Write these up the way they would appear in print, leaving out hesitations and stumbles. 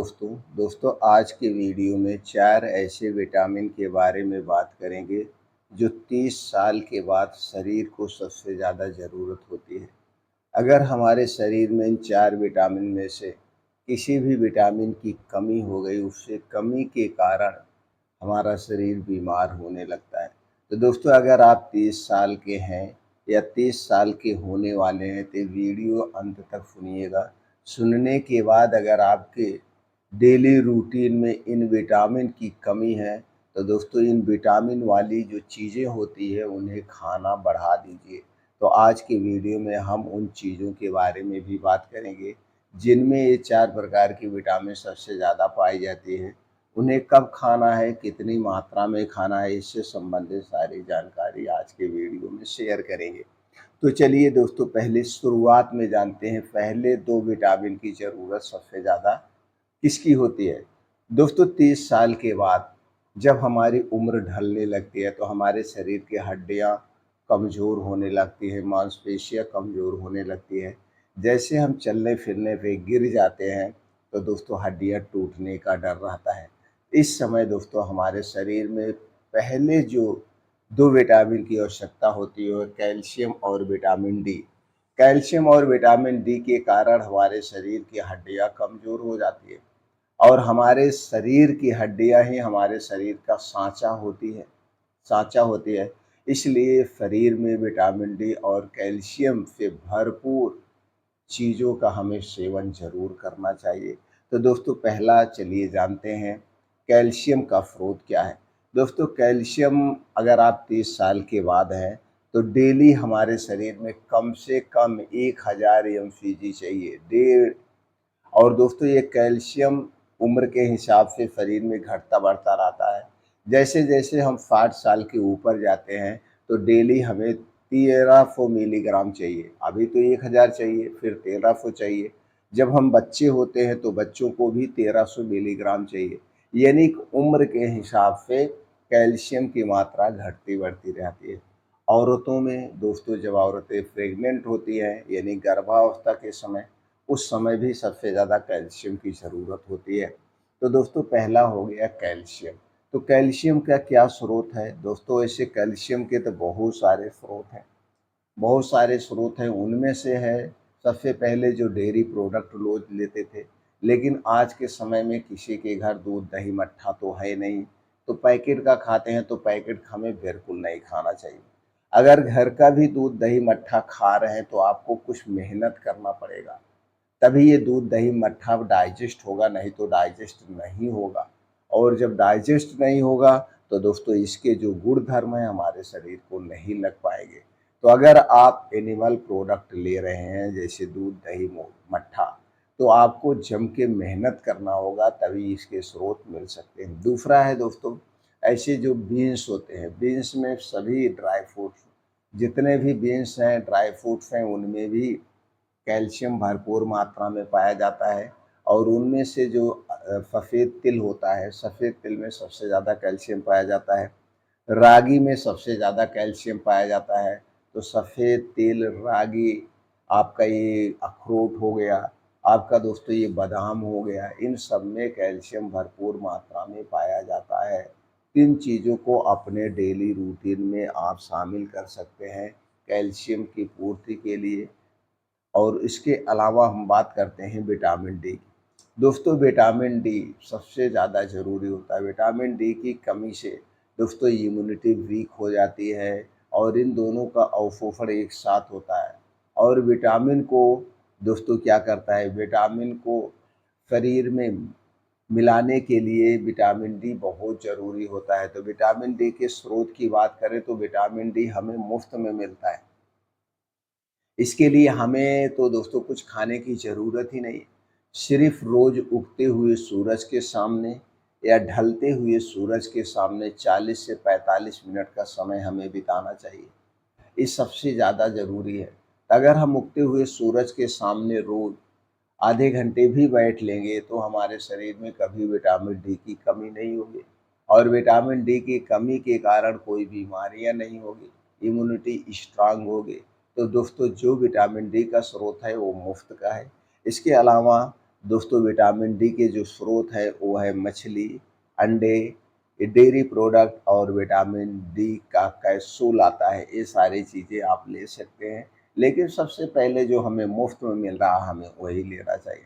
दोस्तों आज के वीडियो में 4 ऐसे विटामिन के बारे में बात करेंगे जो 30 साल के बाद शरीर को सबसे ज़्यादा ज़रूरत होती है। अगर हमारे शरीर में इन 4 विटामिन में से किसी भी विटामिन की कमी हो गई, उससे कमी के कारण हमारा शरीर बीमार होने लगता है। तो दोस्तों अगर आप 30 साल के हैं या 30 साल के होने वाले हैं तो वीडियो अंत तक सुनिएगा। सुनने के बाद अगर आपके डेली रूटीन में इन विटामिन की कमी है तो दोस्तों इन विटामिन वाली जो चीज़ें होती है उन्हें खाना बढ़ा दीजिए। तो आज की वीडियो में हम उन चीज़ों के बारे में भी बात करेंगे जिनमें ये 4 प्रकार की विटामिन सबसे ज़्यादा पाई जाती है। उन्हें कब खाना है, कितनी मात्रा में खाना है, इससे संबंधित सारी जानकारी आज के वीडियो में शेयर करेंगे। तो चलिए दोस्तों पहले शुरुआत में जानते हैं पहले 2 विटामिन की ज़रूरत सबसे ज़्यादा किसकी होती है। दोस्तों 30 साल के बाद जब हमारी उम्र ढलने लगती है तो हमारे शरीर की हड्डियाँ कमज़ोर होने लगती हैं, मांसपेशियाँ कमज़ोर होने लगती हैं। जैसे हम चलने फिरने पे गिर जाते हैं तो दोस्तों हड्डियाँ टूटने का डर रहता है। इस समय दोस्तों हमारे शरीर में पहले जो 2 विटामिन की आवश्यकता होती है वो कैल्शियम और विटामिन डी। कैल्शियम और विटामिन डी के कारण हमारे शरीर की हड्डियाँ कमज़ोर हो जाती है और हमारे शरीर की हड्डियाँ ही हमारे शरीर का साँचा होती है। इसलिए शरीर में विटामिन डी और कैल्शियम से भरपूर चीज़ों का हमें सेवन ज़रूर करना चाहिए। तो दोस्तों पहला चलिए जानते हैं कैल्शियम का स्रोत क्या है। दोस्तों कैल्शियम अगर आप 30 साल के बाद हैं तो डेली हमारे शरीर में कम से कम 1000 mcg चाहिए। डेढ़ और दोस्तों ये कैल्शियम उम्र के हिसाब से शरीर में घटता बढ़ता रहता है। जैसे-जैसे हम 60 साल के ऊपर जाते हैं तो डेली हमें 1300 मिलीग्राम चाहिए। अभी तो 1000 चाहिए, फिर 1300 चाहिए। जब हम बच्चे होते हैं तो बच्चों को भी 1300 मिलीग्राम चाहिए। यानी कि उम्र के हिसाब से कैल्शियम की मात्रा घटती बढ़ती रहती है। औरतों में दोस्तों जब औरतें प्रेग्नेंट होती हैं यानी गर्भावस्था के समय, उस समय भी सबसे ज़्यादा कैल्शियम की ज़रूरत होती है। तो दोस्तों पहला हो गया कैल्शियम। तो कैल्शियम का क्या स्रोत है? दोस्तों ऐसे कैल्शियम के तो बहुत सारे स्रोत हैं। उनमें से है सबसे पहले जो डेयरी प्रोडक्ट लोग लेते थे, लेकिन आज के समय में किसी के घर दूध, दही, मट्ठा तो है नहीं, तो पैकेट का खाते हैं तो पैकेट हमें बिल्कुल नहीं खाना चाहिए। अगर घर का भी दूध, दही, मट्ठा खा रहे हैं तो आपको कुछ मेहनत करना पड़ेगा। तभी ये दूध दही मट्ठा डाइजेस्ट होगा, नहीं तो डाइजेस्ट नहीं होगा। और जब डाइजेस्ट नहीं होगा तो दोस्तों इसके जो गुण धर्म हैं हमारे शरीर को नहीं लग पाएंगे। तो अगर आप एनिमल प्रोडक्ट ले रहे हैं जैसे दूध दही मट्ठा, तो आपको जम के मेहनत करना होगा तभी इसके स्रोत मिल सकते हैं। दूसरा है दोस्तों ऐसे जो बीन्स होते हैं, बीन्स में सभी ड्राई फ्रूट्स, जितने भी बीन्स हैं ड्राई फ्रूट्स हैं उनमें भी कैल्शियम भरपूर मात्रा में पाया जाता है। और उनमें से जो सफ़ेद तिल होता है, सफ़ेद तिल में सबसे ज़्यादा कैल्शियम पाया जाता है। रागी में सबसे ज़्यादा कैल्शियम पाया जाता है। तो सफ़ेद तिल, रागी, आपका ये अखरोट हो गया, आपका दोस्तों ये बादाम हो गया, इन सब में कैल्शियम भरपूर मात्रा में पाया जाता है। इन चीज़ों को अपने डेली रूटीन में आप शामिल कर सकते हैं कैल्शियम की पूर्ति के लिए। और इसके अलावा हम बात करते हैं विटामिन डी की। दोस्तों विटामिन डी सबसे ज़्यादा ज़रूरी होता है। विटामिन डी की कमी से दोस्तों इम्यूनिटी वीक हो जाती है और इन दोनों का अवशोषण एक साथ होता है। और विटामिन को दोस्तों क्या करता है, विटामिन को शरीर में मिलाने के लिए विटामिन डी बहुत ज़रूरी होता है। तो विटामिन डी के स्रोत की बात करें तो विटामिन डी हमें मुफ्त में मिलता है। इसके लिए हमें तो दोस्तों कुछ खाने की ज़रूरत ही नहीं, सिर्फ़ रोज़ उगते हुए सूरज के सामने या ढलते हुए सूरज के सामने 40 से 45 मिनट का समय हमें बिताना चाहिए। ये सबसे ज़्यादा ज़रूरी है। अगर हम उगते हुए सूरज के सामने रोज़ आधे घंटे भी बैठ लेंगे तो हमारे शरीर में कभी विटामिन डी की कमी नहीं होगी और विटामिन डी की कमी के कारण कोई बीमारियां नहीं होगी, इम्यूनिटी स्ट्रांग होगी। तो दोस्तों जो विटामिन डी का स्रोत है वो मुफ्त का है। इसके अलावा दोस्तों विटामिन डी के जो स्रोत है वो है मछली, अंडे, डेयरी प्रोडक्ट और विटामिन डी का कैप्सूल आता है, ये सारी चीज़ें आप ले सकते हैं। लेकिन सबसे पहले जो हमें मुफ्त में मिल रहा है हमें वही लेना चाहिए।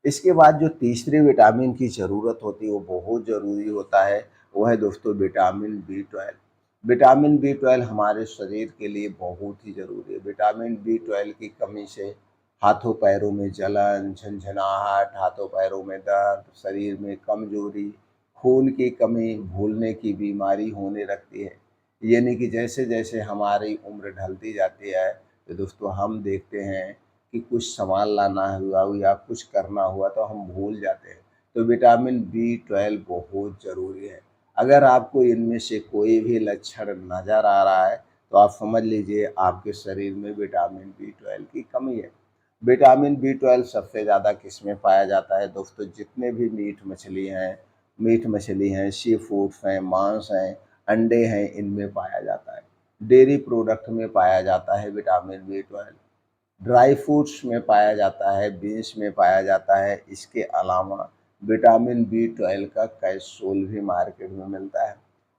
इसके बाद जो तीसरे विटामिन की ज़रूरत होती है वो बहुत ज़रूरी होता है, वो है दोस्तों विटामिन बी12। विटामिन बी12 हमारे शरीर के लिए बहुत ही ज़रूरी है। विटामिन बी12 की कमी से हाथों पैरों में जलन, झंझनाहट, हाथों पैरों में दर्द, शरीर में कमज़ोरी, खून की कमी, भूलने की बीमारी होने लगती है। यानी कि जैसे-जैसे हमारी उम्र ढलती जाती है, तो दोस्तों हम देखते हैं कि कुछ सामान लाना हुआ या कुछ करना हुआ तो हम भूल जाते हैं। तो विटामिन बी12 बहुत ज़रूरी है। अगर आपको इनमें से कोई भी लक्षण नज़र आ रहा है, तो आप समझ लीजिए आपके शरीर में विटामिन बी12 की कमी है। विटामिन बी12 सबसे ज़्यादा किसमें पाया जाता है दोस्तों? जितने भी मीट मछली हैं, सी फूड्स हैं, मांस हैं, अंडे हैं, इनमें पाया जाता है। डेयरी प्रोडक्ट में पाया जाता है विटामिन बी12। ड्राई फ्रूट्स में पाया जाता है, बीन्स में पाया जाता है। इसके अलावा विटामिन बी12 का कैप्सूल भी मार्केट में मिलता है।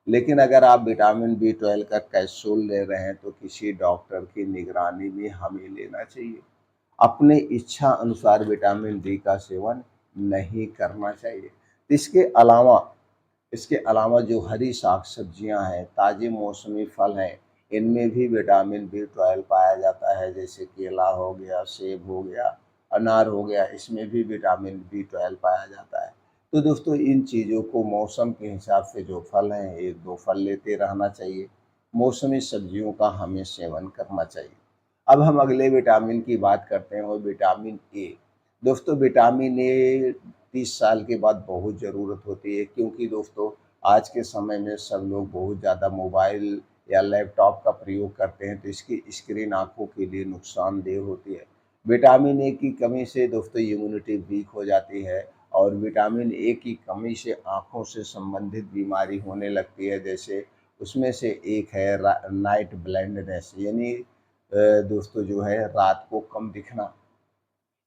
लेकिन अगर आप विटामिन बी12 का कैप्सूल ले रहे हैं तो किसी डॉक्टर की निगरानी में हमें लेना चाहिए। अपने इच्छा अनुसार विटामिन डी का सेवन नहीं करना चाहिए। इसके अलावा इसके अलावा जो हरी साग-सब्जियाँ हैं, ताज़े मौसमी फल हैं, इनमें भी विटामिन बी12 पाया जाता है, जैसे केला हो गया, सेब हो गया, अनार हो गया, इसमें भी विटामिन बी12 पाया जाता है। तो दोस्तों इन चीज़ों को मौसम के हिसाब से जो फल हैं, 1-2 फल लेते रहना चाहिए। मौसमी सब्जियों का हमें सेवन करना चाहिए। अब हम अगले विटामिन की बात करते हैं, वो विटामिन ए। दोस्तों विटामिन ए 30 साल के बाद बहुत ज़रूरत होती है, क्योंकि दोस्तों आज के समय में सब लोग बहुत ज़्यादा मोबाइल या लैपटॉप का प्रयोग करते हैं, तो इसकी स्क्रीन आँखों के लिए नुकसानदेह होती है। विटामिन ए की कमी से दोस्तों इम्यूनिटी वीक हो जाती है और विटामिन ए की कमी से आँखों से संबंधित बीमारी होने लगती है, जैसे उसमें से एक है नाइट ब्लाइंडनेस, यानी दोस्तों जो है रात को कम दिखना।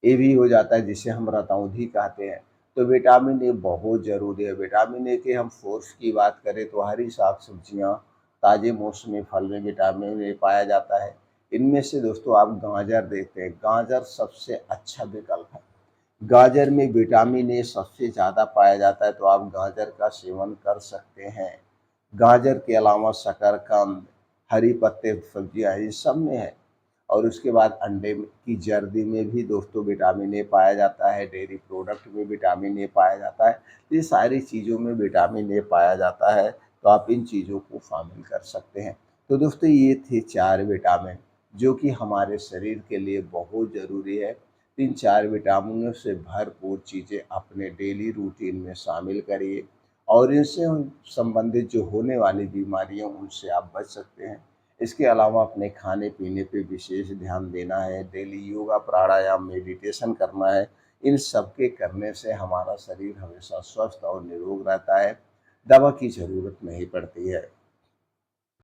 ये भी हो जाता है जिसे हम रतौंधी कहते हैं। तो विटामिन ए बहुत ज़रूरी है। विटामिन ए के हम सोर्स की बात करें तो हरी साग-सब्जियाँ, ताज़े मौसमी फल में विटामिन ए पाया जाता है। इनमें से दोस्तों आप गाजर देखते हैं, गाजर सबसे अच्छा विकल्प है। गाजर में विटामिन ए सबसे ज़्यादा पाया जाता है, तो आप गाजर का सेवन कर सकते हैं। गाजर के अलावा शकरकंद, हरी पत्ते सब्जियाँ इन सब में है। और उसके बाद अंडे की जर्दी में भी दोस्तों विटामिन ए पाया जाता है, डेयरी प्रोडक्ट में विटामिन ए पाया जाता है। तो ये सारी चीज़ों में विटामिन ए पाया जाता है, तो आप इन चीज़ों को शामिल कर सकते हैं। तो दोस्तों ये थे 4 विटामिन जो कि हमारे शरीर के लिए बहुत ज़रूरी है। इन 4 विटामिनों से भरपूर चीज़ें अपने डेली रूटीन में शामिल करिए और इनसे संबंधित जो होने वाली बीमारियाँ उनसे आप बच सकते हैं। इसके अलावा अपने खाने-पीने पे विशेष ध्यान देना है, डेली योगा, प्राणायाम, मेडिटेशन करना है। इन सब के करने से हमारा शरीर हमेशा स्वस्थ और निरोग रहता है, दवा की ज़रूरत नहीं पड़ती है।